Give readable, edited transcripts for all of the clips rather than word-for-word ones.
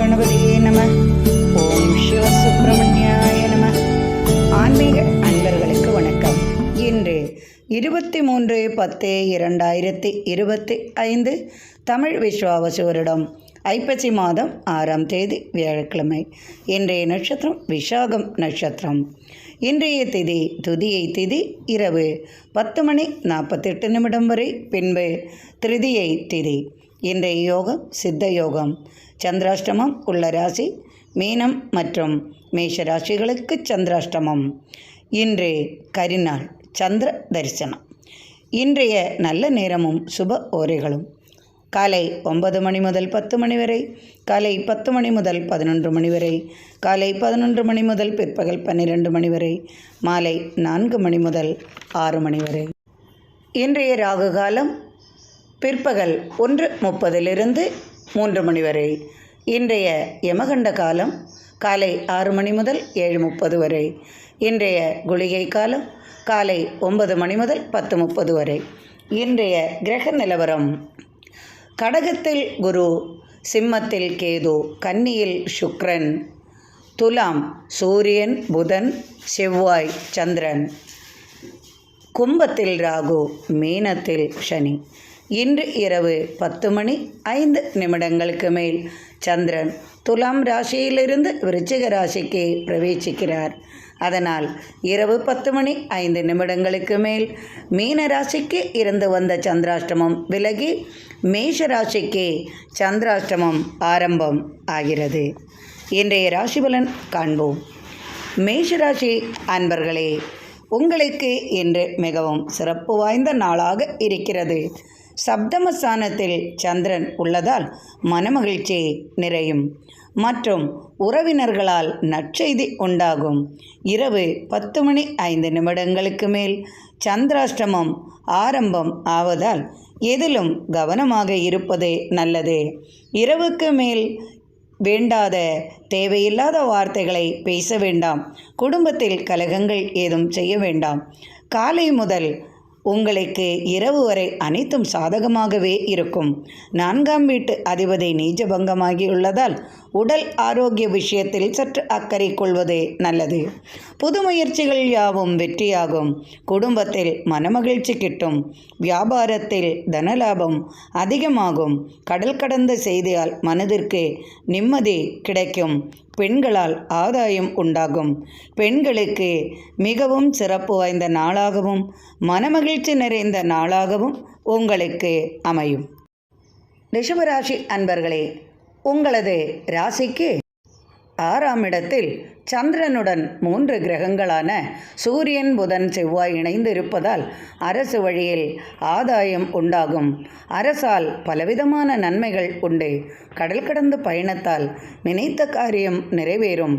கணபதியே நம. ஓம் சிவசுப்பிரமணியாய நம. ஆன்மீக அன்பர்களுக்கு வணக்கம். இன்று 23/10/2025 தமிழ் விஸ்வாவசு வருடம் ஐப்பசி மாதம் 6ஆம் தேதி வியாழக்கிழமை. இன்றைய நட்சத்திரம் விசாகம் நட்சத்திரம். இன்றைய திதி துதியை திதி இரவு 10:48 வரை, பின்பு திருதியை திதி. இன்றைய யோகம் சித்த யோகம். சந்திராஷ்டமம் உள்ள ராசி மீனம் மற்றும் மேஷ ராசிகளுக்கு சந்திராஷ்டமம். இன்று கரிநாள் சந்திர தரிசனம். இன்றைய நல்ல நேரமும் சுப ஓரைகளும் காலை 9 மணி முதல் 10 மணி வரை, காலை 10 மணி முதல் 11 மணி வரை, காலை 11 மணி முதல் பிற்பகல் 12 மணி வரை, மாலை 4 மணி முதல் 6 மணி வரை. இன்றைய ராகு காலம் பிற்பகல் 1:30 3 மணி வரை. இன்றைய யமகண்ட காலம் காலை 6 மணி முதல் 7:30 வரை. இன்றைய குளிகை காலம் காலை 9 மணி முதல் 10:30 வரை. இன்றைய கிரக நிலவரம்: கடகத்தில் குரு, சிம்மத்தில் கேது, கன்னியில் சுக்கிரன், துலாம் சூரியன், புதன், செவ்வாய், சந்திரன், கும்பத்தில் ராகு, மீனத்தில் சனி. இன்று இரவு 10:05 மேல் சந்திரன் துலாம் ராசியிலிருந்து விருச்சிக ராசிக்கு பிரவேசிக்கிறார். அதனால் இரவு 10:05 மேல் மீன ராசிக்கு இருந்து வந்த சந்திராஷ்டமம் விலகி மேஷ ராசிக்கு சந்திராஷ்டமம் ஆரம்பம் ஆகிறது. இன்றைய ராசிபலன் காண்போம். மேஷராசி அன்பர்களே, உங்களுக்கு இன்று மிகவும் சிறப்பு வாய்ந்த நாளாக இருக்கிறது. சப்தமஸ்தானத்தில் சந்திரன் உள்ளதால் மனமகிழ்ச்சி நிறையும் மற்றும் உறவினர்களால் நற்செய்தி உண்டாகும். இரவு 10:05 மேல் சந்திராஷ்டமம் ஆரம்பம் ஆவதால் எதிலும் கவனமாக இருப்பது நல்லது. இரவுக்கு மேல் வேண்டாத தேவையில்லாத வார்த்தைகளை பேச வேண்டாம். குடும்பத்தில் கலகங்கள் ஏதும் செய்ய வேண்டாம். காலை முதல் உங்களுக்கு இரவு வரை அனைத்தும் சாதகமாகவே இருக்கும். 4ஆம் வீட்டு அதிபதி நீச்சபங்கமாகியுள்ளதால் உடல் ஆரோக்கிய விஷயத்தில் சற்று அக்கறை கொள்வது நல்லது. புது முயற்சிகள் யாவும் வெற்றியாகும். குடும்பத்தில் மனமகிழ்ச்சி கிட்டும். வியாபாரத்தில் தனலாபம் அதிகமாகும். கடல் கடந்த செய்தியால் மனதிற்கு நிம்மதி கிடைக்கும். பெண்களால் ஆதாயம் உண்டாகும். பெண்களுக்கு மிகவும் சிறப்பு வாய்ந்த நாளாகவும் மனமகிழ்ச்சி நிறைந்த நாளாகவும் உங்களுக்கு அமையும். ரிஷபராசி அன்பர்களே, உங்களது ராசிக்கு 6ஆம் இடத்தில் சந்திரனுடன் 3 கிரகங்களான சூரியன், புதன், செவ்வாய் இணைந்து இருப்பதால் அரசு வழியில் ஆதாயம் உண்டாகும். அரசால் பலவிதமான நன்மைகள் உண்டு. கடல் கடந்த பயணத்தால் நினைத்த காரியம் நிறைவேறும்.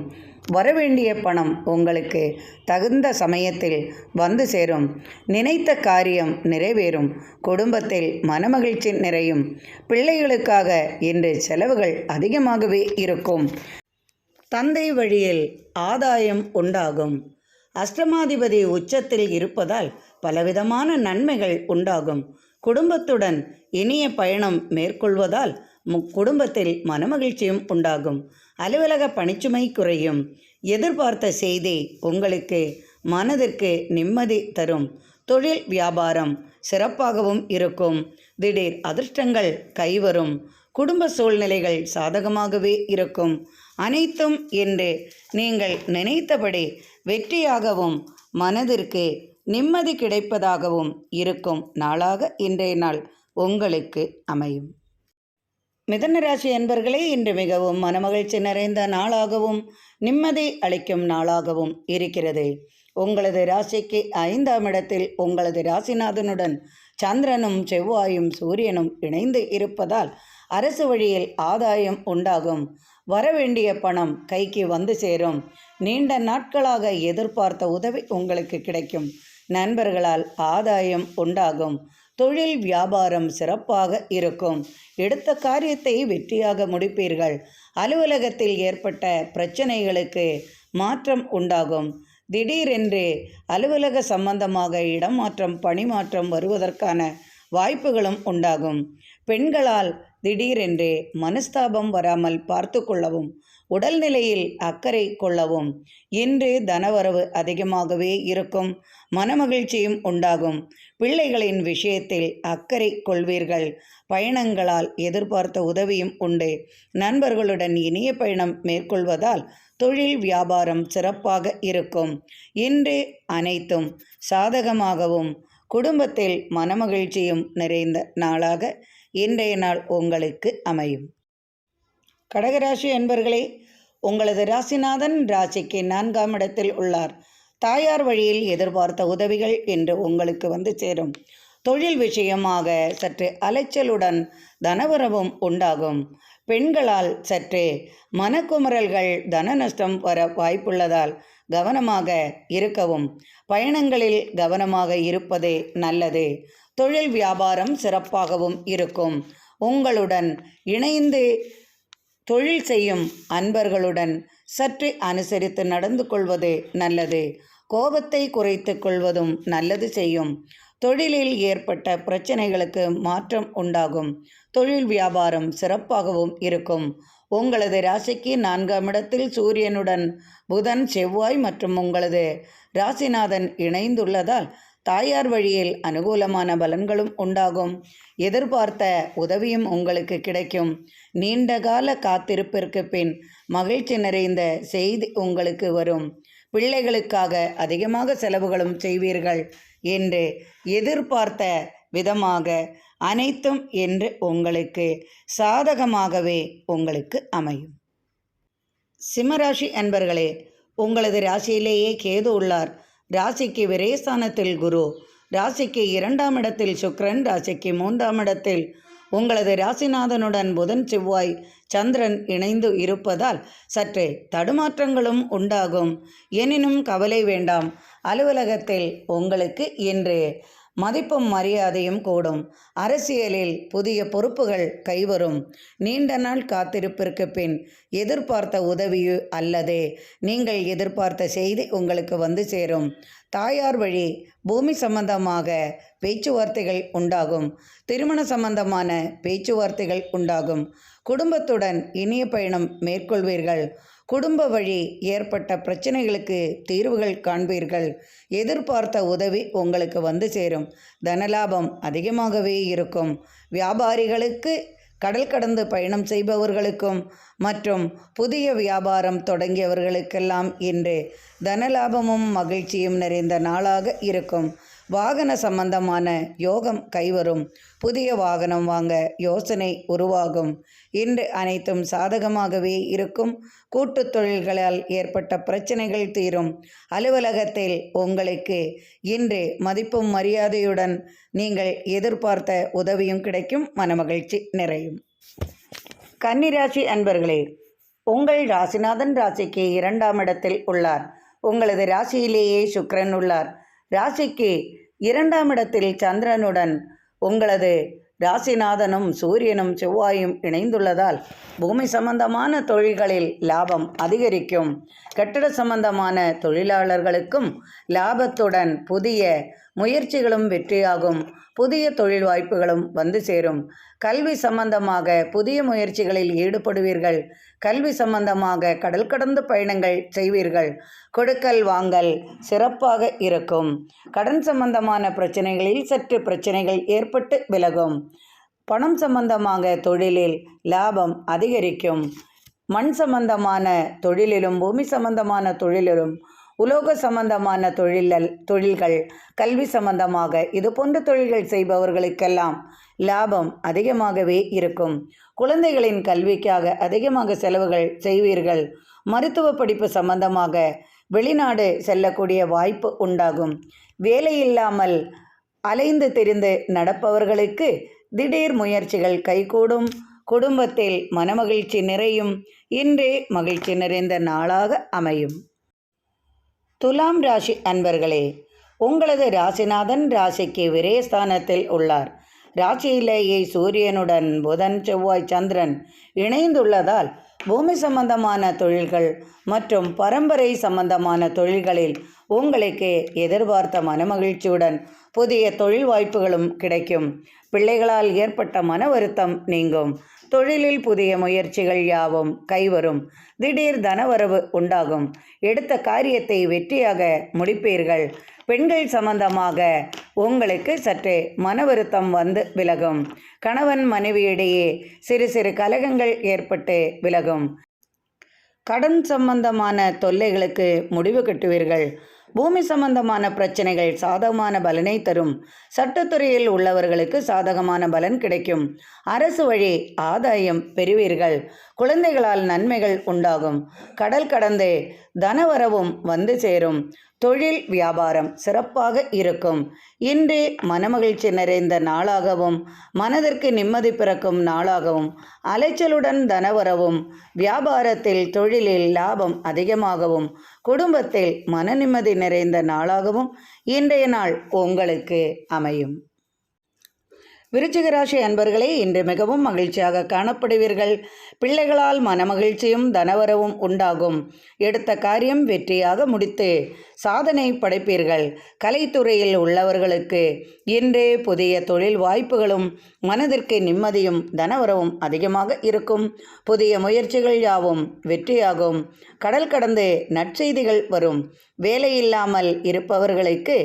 வரவேண்டிய பணம் உங்களுக்கு தகுந்த சமயத்தில் வந்து சேரும். நினைத்த காரியம் நிறைவேறும். குடும்பத்தில் மனமகிழ்ச்சி நிறையும். பிள்ளைகளுக்காக இன்று செலவுகள் அதிகமாகவே இருக்கும். தந்தை வழியில் ஆதாயம் உண்டாகும். அஷ்டமாதிபதி உச்சத்தில் இருப்பதால் பலவிதமான நன்மைகள் உண்டாகும். குடும்பத்துடன் இனிய பயணம் மேற்கொள்வதால் குடும்பத்தில் மனமகிழ்ச்சியும் உண்டாகும். அலுவலக பணிச்சுமை குறையும். எதிர்பார்த்த செய்தி உங்களுக்கு மனதிற்கு நிம்மதி தரும். தொழில் வியாபாரம் சிறப்பாகவும் இருக்கும். திடீர் அதிர்ஷ்டங்கள் கைவரும். குடும்ப சூழ்நிலைகள் சாதகமாகவே இருக்கும். அனைத்தும் இன்று நீங்கள் நினைத்தபடி வெற்றியாகவும் மனதிற்கு நிம்மதி கிடைப்பதாகவும் இருக்கும் நாளாக இன்றைய நாள் உங்களுக்கு அமையும். மிதுன ராசி அன்பர்களே, இன்று மிகவும் மனமகிழ்ச்சி நிறைந்த நாளாகவும் நிம்மதி அளிக்கும் நாளாகவும் இருக்கிறது. உங்களது ராசிக்கு 5ஆம் இடத்தில் உங்களது ராசிநாதனுடன் சந்திரனும் செவ்வாயும் சூரியனும் இணைந்து இருப்பதால் அரசு வழியில் ஆதாயம் உண்டாகும். வரவேண்டிய பணம் கைக்கு வந்து சேரும். நீண்ட நாட்களாக எதிர்பார்த்த உதவி உங்களுக்கு கிடைக்கும். நண்பர்களால் ஆதாயம் உண்டாகும். தொழில் வியாபாரம் சிறப்பாக இருக்கும். எடுத்த காரியத்தை வெற்றியாக முடிப்பீர்கள். அலுவலகத்தில் ஏற்பட்ட பிரச்சனைகளுக்கு மாற்றம் உண்டாகும். திடீரென்று அலுவலக சம்பந்தமாக இடமாற்றம், பணிமாற்றம் வருவதற்கான வாய்ப்புகளும் உண்டாகும். பெண்களால் திடீரென்று மனஸ்தாபம் வராமல் பார்த்து கொள்ளவும், உடல்நிலையில் அக்கறை கொள்ளவும். இன்று தனவரவு அதிகமாகவே இருக்கும். மனமகிழ்ச்சியும் உண்டாகும். பிள்ளைகளின் விஷயத்தில் அக்கறை கொள்வீர்கள். பயணங்களால் எதிர்பார்த்த உதவியும் உண்டு. நண்பர்களுடன் இனிய பயணம் மேற்கொள்வதால் தொழில் வியாபாரம் சிறப்பாக இருக்கும். இன்று அனைத்தும் சாதகமாகவும் குடும்பத்தில் மனமகிழ்ச்சியும் நிறைந்த நாளாக இன்றைய நாள் உங்களுக்கு அமையும். கடகராசி அன்பர்களே, உங்களது ராசிநாதன் ராசிக்கு 4ஆம் இடத்தில் உள்ளார். தாயார் வழியில் எதிர்பார்த்த உதவிகள் இன்று உங்களுக்கு வந்து சேரும். தொழில் விஷயமாக சற்று அலைச்சலுடன் தனவரவும் உண்டாகும். பெண்களால் சற்று மனக்குமரல்கள், தன நஷ்டம் வர வாய்ப்புள்ளதால் கவனமாக இருக்கவும். பயணங்களில் கவனமாக இருப்பதே நல்லது. தொழில் வியாபாரம் சிறப்பாகவும் இருக்கும். உங்களுடன் இணைந்து தொழில் செய்யும் அன்பர்களுடன் சற்று அனுசரித்து நடந்து கொள்வது நல்லது. கோபத்தை குறைத்து கொள்வதும் நல்லது செய்யும். தொழிலில் ஏற்பட்ட பிரச்சனைகளுக்கு மாற்றம் உண்டாகும். தொழில் வியாபாரம் சிறப்பாகவும் இருக்கும். உங்களது ராசிக்கு 4ஆம் இடத்தில் சூரியனுடன் புதன், செவ்வாய் மற்றும் உங்களது ராசிநாதன் இணைந்துள்ளதால் தாயார் வழியில் அனுகூலமான பலன்களும் உண்டாகும். எதிர்பார்த்த உதவியும் உங்களுக்கு கிடைக்கும். நீண்டகால காத்திருப்பிற்கு பின் மகிழ்ச்சி நிறைந்த செய்தி உங்களுக்கு வரும். பிள்ளைகளுக்காக அதிகமாக செலவுகளும் செய்வீர்கள். என்று எதிர்பார்த்த விதமாக அனைத்தும் என்று உங்களுக்கு சாதகமாகவே உங்களுக்கு அமையும். சிம்மராசி அன்பர்களே, உங்களது ராசியிலேயே கேது உள்ளார். ராசிக்கு விரயஸ்தானத்தில் குரு, ராசிக்கு 2ஆம் இடத்தில் சுக்கிரன், ராசிக்கு 3ஆம் இடத்தில் உங்களது ராசிநாதனுடன் புதன், செவ்வாய், சந்திரன் இணைந்து இருப்பதால் சற்றே தடுமாற்றங்களும் உண்டாகும். எனினும் கவலை வேண்டாம். அலுவலகத்தில் உங்களுக்கு இன்று மதிப்பும் மரியாதையும் கூடும். அரசியலில் புதிய பொறுப்புகள் கைவரும். நீண்ட நாள் காத்திருப்பிற்கு பின் எதிர்பார்த்த உதவி அல்லது நீங்கள் எதிர்பார்த்த செய்தி உங்களுக்கு வந்து சேரும். தாயார் வழி பூமி சம்பந்தமாக பேச்சுவார்த்தைகள் உண்டாகும். திருமண சம்பந்தமான பேச்சுவார்த்தைகள் உண்டாகும். குடும்பத்துடன் இனிய பயணம் மேற்கொள்வீர்கள். குடும்ப வழி ஏற்பட்ட பிரச்சனைகளுக்கு தீர்வுகள் காண்பீர்கள். எதிர்பார்த்த உதவி உங்களுக்கு வந்து சேரும். தனலாபம் அதிகமாகவே இருக்கும். வியாபாரிகளுக்கு, கடல் கடந்து பயணம் செய்பவர்களுக்கும் மற்றும் புதிய வியாபாரம் தொடங்கியவர்களுக்கெல்லாம் இன்று தனலாபமும் மகிழ்ச்சியும் நிறைந்த நாளாக இருக்கும். வாகன சம்பந்தமான யோகம் கைவரும். புதிய வாகனம் வாங்க யோசனை உருவாகும். இன்று அனைத்தும் சாதகமாகவே இருக்கும். கூட்டுத் தொழில்களால் ஏற்பட்ட பிரச்சனைகள் தீரும். அலுவலகத்தில் உங்களுக்கு இன்று மதிப்பும் மரியாதையுடன் நீங்கள் எதிர்பார்த்த உதவியும் கிடைக்கும். மனமகிழ்ச்சி நிறையும். கன்னிராசி அன்பர்களே, உங்கள் ராசிநாதன் ராசிக்கு 2ஆம் இடத்தில் உள்ளார். உங்களது ராசியிலேயே சுக்கிரன் உள்ளார். ராசிக்கு 2ஆம் இடத்தில் சந்திரனுடன் உங்களது ராசிநாதனும் சூரியனும் செவ்வாயும் இணைந்துள்ளதால் பூமி சம்பந்தமான தொழில்களில் லாபம் அதிகரிக்கும். கட்டட சம்பந்தமான தொழிலாளர்களுக்கும் லாபத்துடன் புதிய முயற்சிகளும் வெற்றியாகும். புதிய தொழில் வாய்ப்புகளும் வந்து சேரும். கல்வி சம்பந்தமாக புதிய முயற்சிகளில் ஈடுபடுவீர்கள். கல்வி சம்பந்தமாக கடல் கடந்து பயணங்கள் செய்வீர்கள். கொடுக்கல் வாங்கல் சிறப்பாக இருக்கும். கடன் சம்பந்தமான பிரச்சனைகளில் சற்று பிரச்சனைகள் ஏற்பட்டு விலகும். பணம் சம்பந்தமாக தொழிலில் லாபம் அதிகரிக்கும். மண் சம்பந்தமான தொழிலிலும் பூமி சம்பந்தமான தொழிலிலும் உலோக சம்பந்தமான தொழில்கள், கல்வி சம்பந்தமாக இது போன்ற தொழில்கள் செய்பவர்களுக்கெல்லாம் லாபம் அதிகமாகவே இருக்கும். குழந்தைகளின் கல்விக்காக அதிகமாக செலவுகள் செய்வீர்கள். மருத்துவ படிப்பு சம்பந்தமாக வெளிநாடு செல்லக்கூடிய வாய்ப்பு உண்டாகும். வேலையில்லாமல் அலைந்து திரிந்து நடப்பவர்களுக்கு திடீர் முயற்சிகள் கைகூடும். குடும்பத்தில் மனமகிழ்ச்சி நிறையும். இன்றே மகிழ்ச்சி நிறைந்த நாளாக அமையும். துலாம் ராசி அன்பர்களே, உங்களது ராசிநாதன் ராசிக்கு விரயஸ்தானத்தில் உள்ளார். ராசியிலேயே சூரியனுடன் புதன் செவ்வாய் சந்திரன் இணைந்துள்ளதால் பூமி சம்பந்தமான தொழில்கள் மற்றும் பரம்பரை சம்பந்தமான தொழில்களில் உங்களுக்கு எதிர்பார்த்த மனமகிழ்ச்சியுடன் புதிய தொழில் வாய்ப்புகளும் கிடைக்கும். பிள்ளைகளால் ஏற்பட்ட மன வருத்தம் நீங்கும். தொழிலில் புதிய முயற்சிகள் யாவும் கைவரும். திடீர் தனவரவு உண்டாகும். எடுத்த காரியத்தை வெற்றியாக முடிப்பீர்கள். பெண்கள் சம்பந்தமாக உங்களுக்கு சற்றே மன வருத்தம் வந்து விலகும். கணவன் மனைவியிடையே சிறு சிறு கலகங்கள் ஏற்பட்டு விலகும். கடன் சம்பந்தமான தொல்லைகளுக்கு முடிவு கட்டுவீர்கள். பூமி சம்பந்தமான பிரச்சனைகள் சாதகமான பலனை தரும். சட்டத்துறையில் உள்ளவர்களுக்கு சாதகமான பலன் கிடைக்கும். அரசு வழி ஆதாயம் பெறுவீர்கள். குழந்தைகளால் நன்மைகள் உண்டாகும். கடல் கடந்து தனவரவும் வந்து சேரும். தொழில் வியாபாரம் சிறப்பாக இருக்கும். இன்று மனமகிழ்ச்சி நிறைந்த நாளாகவும் மனதிற்கு நிம்மதி பிறக்கும் நாளாகவும் அலைச்சலுடன் தனவரவும் வியாபாரத்தில் தொழிலில் லாபம் அதிகமாகவும் குடும்பத்தில் மன நிம்மதி நிறைந்த நாளாகவும் இன்றைய நாள் உங்களுக்கு அமையும். விருச்சிக ராசி அன்பர்களே, இன்று மிகவும் மகிழ்ச்சியாக காணப்படுவீர்கள். பிள்ளைகளால் மனமகிழ்ச்சியும் தனவரவும் உண்டாகும். எடுத்த காரியம் வெற்றியாக முடித்து சாதனை படைப்பீர்கள். கலைத்துறையில் உள்ளவர்களுக்கு இன்று புதிய தொழில் வாய்ப்புகளும் மனதிற்கு நிம்மதியும் தனவரவும் அதிகமாக இருக்கும். புதிய முயற்சிகள் யாவும் வெற்றியாகும். கடல் கடந்து நற்செய்திகள் வரும். வேலையில்லாமல் இருப்பவர்களுக்கு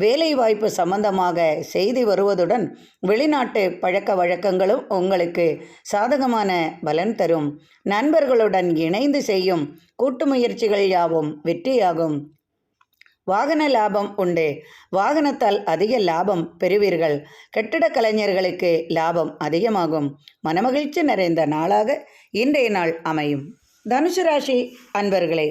வேலை வாய்ப்பு சம்பந்தமாக செய்தி வருவதுடன் வெளிநாட்டு பழக்க வழக்கங்களும் உங்களுக்கு சாதகமான பலன் தரும். நண்பர்களுடன் இணைந்து செய்யும் கூட்டு முயற்சிகள் யாவும் வெற்றியாகும். வாகன லாபம் உண்டு. வாகனத்தால் அதிக லாபம் பெறுவீர்கள். கட்டிட கலைஞர்களுக்கு லாபம் அதிகமாகும். மனமகிழ்ச்சி நிறைந்த நாளாக இன்றைய நாள் அமையும். தனுசு ராசி அன்பர்களே,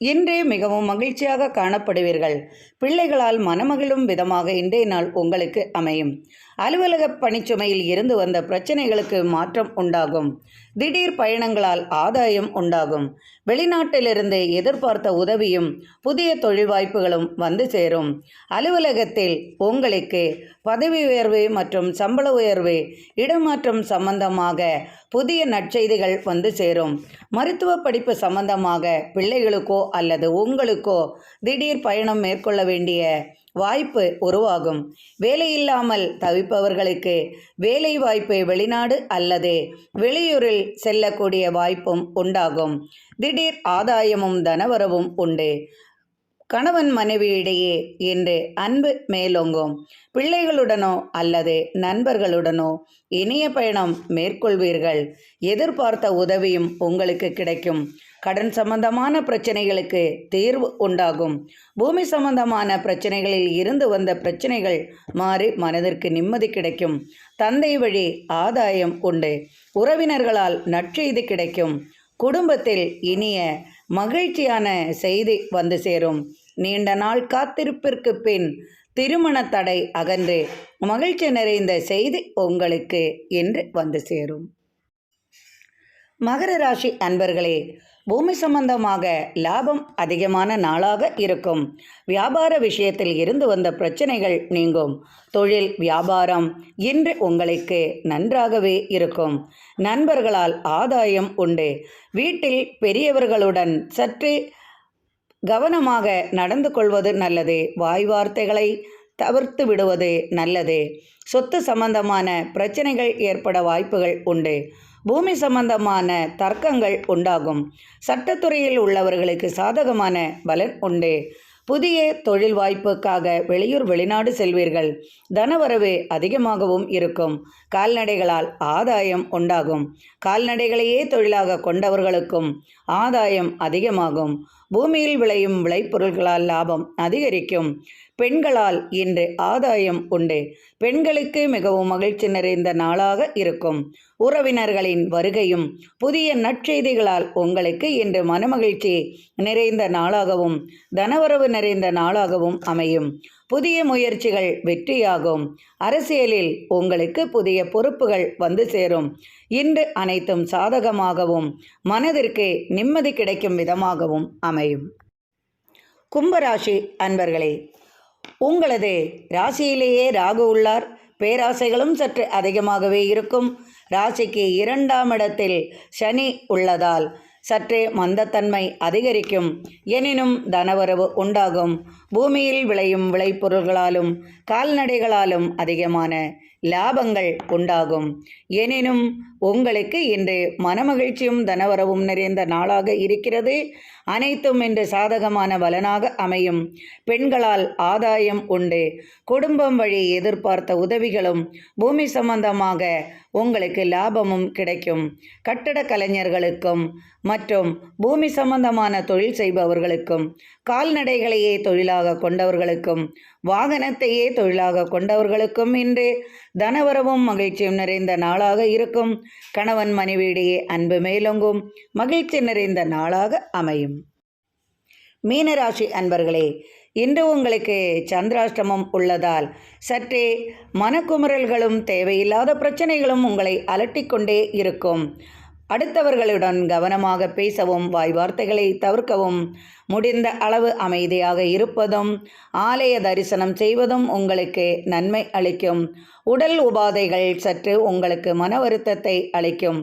இன்று மிகவும் மகிழ்ச்சியாக காணப்படுவீர்கள். பிள்ளைகளால் மனமகிழும் விதமாக இன்றைய நாள் உங்களுக்கு அமையும். அலுவலக பணிச்சுமையில் இருந்து வந்த பிரச்சனைகளுக்கு மாற்றம் உண்டாகும். திடீர் பயணங்களால் ஆதாயம் உண்டாகும். வெளிநாட்டிலிருந்து எதிர்பார்த்த உதவியும் புதிய தொழில் வாய்ப்புகளும் வந்து சேரும். அலுவலகத்தில் உங்களுக்கு பதவி உயர்வு மற்றும் சம்பள உயர்வு, இடமாற்றம் சம்பந்தமாக புதிய நற்செய்திகள் வந்து சேரும். மருத்துவ படிப்பு சம்பந்தமாக பிள்ளைகளுக்கோ அல்லது உங்களுக்கோ திடீர் பயணம் மேற்கொள்ள வேண்டிய வாய்ப்பு உருவாகும். வேலையில்லாமல் தவிப்பவர்களுக்கு வேலை வாய்ப்பு வெளிநாடு அல்லது வெளியூரில் செல்லக்கூடிய வாய்ப்பும் உண்டாகும். திடீர் ஆதாயமும் தனவரவும் உண்டு. கணவன் மனைவியிடையே இன்று அன்பு மேலோங்கும். பிள்ளைகளுடனோ அல்லது நண்பர்களுடனோ இனிய பயணம் மேற்கொள்வீர்கள். எதிர்பார்த்த உதவியும் உங்களுக்கு கிடைக்கும். கடன் சம்பந்தமான பிரச்சனைகளுக்கு தீர்வு உண்டாகும். பூமி சம்பந்தமான பிரச்சனைகளில் இருந்து வந்த பிரச்சனைகள் மாறி மனதிற்கு நிம்மதி கிடைக்கும். தந்தை வழி ஆதாயம் உண்டு. உறவினர்களால் நற்செய்தி கிடைக்கும். குடும்பத்தில் இனிய மகிழ்ச்சியான செய்தி வந்து சேரும். நீண்ட நாள் காத்திருப்பிற்கு பின் திருமண தடை அகன்று மகிழ்ச்சி நிறைந்த செய்தி உங்களுக்கு இன்று வந்து சேரும். மகர ராசி அன்பர்களே, பூமி சம்பந்தமாக லாபம் அதிகமான நாளாக இருக்கும். வியாபார விஷயத்தில் இருந்து வந்த பிரச்சனைகள் நீங்கும். தொழில் வியாபாரம் இன்று உங்களுக்கு நன்றாகவே இருக்கும். நண்பர்களால் ஆதாயம் உண்டு. வீட்டில் பெரியவர்களுடன் சற்று கவனமாக நடந்து கொள்வது நல்லது. வாய் வார்த்தைகளை தவிர்த்து விடுவது நல்லது. சொத்து சம்பந்தமான பிரச்சனைகள் ஏற்பட வாய்ப்புகள் உண்டு. பூமி சம்பந்தமான தர்க்கங்கள் உண்டாகும். சட்டத்துறையில் உள்ளவர்களுக்கு சாதகமான பலன் உண்டு. புதிய தொழில் வாய்ப்புக்காக வெளியூர் வெளிநாடு செல்வீர்கள். தனவரவு அதிகமாகவும் இருக்கும். கால்நடைகளால் ஆதாயம் உண்டாகும். கால்நடைகளையே தொழிலாக கொண்டவர்களுக்கும் ஆதாயம் அதிகமாகும். பூமியில் விளையும் விளைபொருள்களால் லாபம் அதிகரிக்கும். பெண்களால் இன்று ஆதாயம் உண்டு. பெண்களுக்கு மிகவும் மகிழ்ச்சி நிறைந்த நாளாக இருக்கும். உறவினர்களின் வருகையும் புதிய நற்செய்திகளால் உங்களுக்கு இன்று மனமகிழ்ச்சி நிறைந்த நாளாகவும் தனவரவு நிறைந்த நாளாகவும் அமையும். புதிய முயற்சிகள் வெற்றியாகும். அரசியலில் உங்களுக்கு புதிய பொறுப்புகள் வந்து சேரும். இன்று அனைத்தும் சாதகமாகவும் மனதிற்கு நிம்மதி கிடைக்கும் விதமாகவும் அமையும். கும்பராசி அன்பர்களே, உங்களது ராசியிலேயே ராகு உள்ளார். பேராசைகளும் சற்று அதிகமாகவே இருக்கும். ராசிக்கு 2ஆம் இடத்தில் சனி உள்ளதால் சற்றே மந்தத்தன்மை அதிகரிக்கும். எனினும் தனவரவு உண்டாகும். பூமியில் விளையும் விளைபொருள்களாலும் கால்நடைகளாலும் அதிகமான லாபங்கள் உண்டாகும். எனினும் உங்களுக்கு இன்று மனமகிழ்ச்சியும் தனவரவும் நிறைந்த நாளாக இருக்கிறது. அனைத்தும் இன்று சாதகமான பலனாக அமையும். பெண்களால் ஆதாயம் உண்டு. குடும்பம் வழி எதிர்பார்த்த உதவிகளும் பூமி சம்பந்தமாக உங்களுக்கு லாபமும் கிடைக்கும். கட்டட கலைஞர்களுக்கும் மற்றும் பூமி சம்பந்தமான தொழில் செய்பவர்களுக்கும், கால்நடைகளையே தொழிலாக கொண்டவர்களுக்கும், வாகனத்தையே தொழிலாக கொண்டவர்களுக்கும் இன்று தனவரவும் மகிழ்ச்சியும் நிறைந்த நாளாக இருக்கும். கணவன் மனைவியிடையே அன்பு மேலோங்கும். மகிழ்ச்சி நிறைந்த நாளாக அமையும். மீனராசி அன்பர்களே, இன்று உங்களுக்கு சந்திராஷ்டமம் உள்ளதால் சற்றே மனக்குமுறல்களும் தேவையில்லாத பிரச்சனைகளும் உங்களை அலட்டிக்கொண்டே இருக்கும். அடுத்தவர்களுடன் கவனமாக பேசவும், வாய் வார்த்தைகளை தவிர்க்கவும், முடிந்த அளவு அமைதியாக இருப்பதும், ஆலய தரிசனம் செய்வதும் உங்களுக்கு நன்மை அளிக்கும். உடல் உபாதைகள் சற்று உங்களுக்கு மன வருத்தத்தை அளிக்கும்.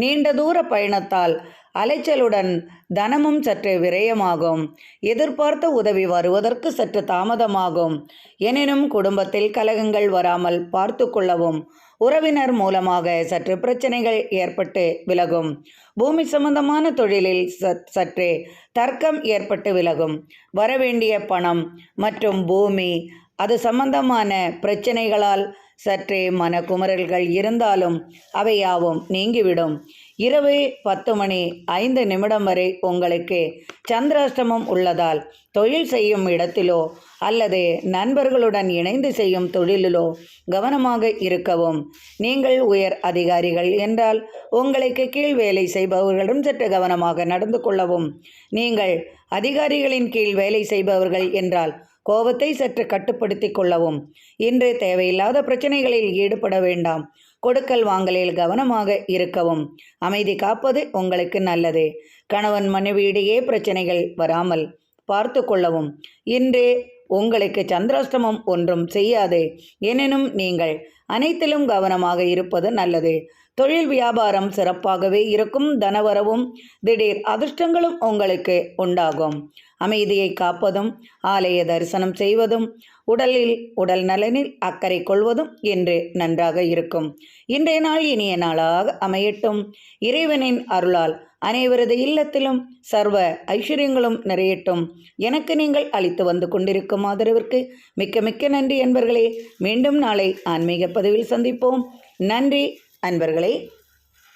நீண்ட தூர பயணத்தால் அலைச்சலுடன் தனமும் சற்று விரயமாகும். எதிர்பார்த்த உதவி வருவதற்கு சற்று தாமதமாகும். எனினும் குடும்பத்தில் கலகங்கள் வராமல் பார்த்து கொள்ளவும். உறவினர் மூலமாக சற்று பிரச்சனைகள் ஏற்பட்டு விலகும். பூமி சம்பந்தமான தொழிலில் சற்றே தர்க்கம் ஏற்பட்டு விலகும். வரவேண்டிய பணம் மற்றும் பூமி அது சம்பந்தமான பிரச்சனைகளால் சற்றே மனக்குமரல்கள் இருந்தாலும் அவையாவும் நீங்கிவிடும். இரவு 10:05 வரை உங்களுக்கு சந்திராஷ்டமம் உள்ளதால் தொழில் செய்யும் இடத்திலோ அல்லது நண்பர்களுடன் இணைந்து செய்யும் தொழிலிலோ கவனமாக இருக்கவும். நீங்கள் உயர் அதிகாரிகள் என்றால் உங்களுக்கு கீழ் வேலை செய்பவர்களும் சற்று கவனமாக நடந்து கொள்ளவும். நீங்கள் அதிகாரிகளின் கீழ் வேலை செய்பவர்கள் என்றால் கோபத்தை சற்று கட்டுப்படுத்தி கொள்ளவும். இன்று தேவையில்லாத பிரச்சனைகளில் ஈடுபட வேண்டாம். கொடுக்கல் வாங்கலில் கவனமாக இருக்கவும். அமைதி காப்பது உங்களுக்கு நல்லது. கணவன் மனைவியிடையே பிரச்சனைகள் வராமல் பார்த்து கொள்ளவும். இன்று உங்களுக்கு சந்திராஷ்டமம் ஒன்றும் செய்யாது. எனினும் நீங்கள் அனைத்திலும் கவனமாக இருப்பது நல்லது. தொழில் வியாபாரம் சிறப்பாகவே இருக்கும். தனவரவும் திடீர் அதிர்ஷ்டங்களும் உங்களுக்கு உண்டாகும். அமைதியை காப்பதும், ஆலய தரிசனம் செய்வதும், உடல் நலனில் அக்கறை கொள்வதும் இன்று நன்றாக இருக்கும். இன்றைய நாள் இனிய நாளாக அமையட்டும். இறைவனின் அருளால் அனைவரது இல்லத்திலும் சர்வ ஐஸ்வர்யங்களும் நிறையட்டும். எனக்கு நீங்கள் அளித்து வந்து கொண்டிருக்கும் ஆதரவிற்கு மிக்க மிக்க நன்றி அன்பர்களே. மீண்டும் நாளை ஆன்மீக பதிவில் சந்திப்போம். நன்றி அன்பர்களே.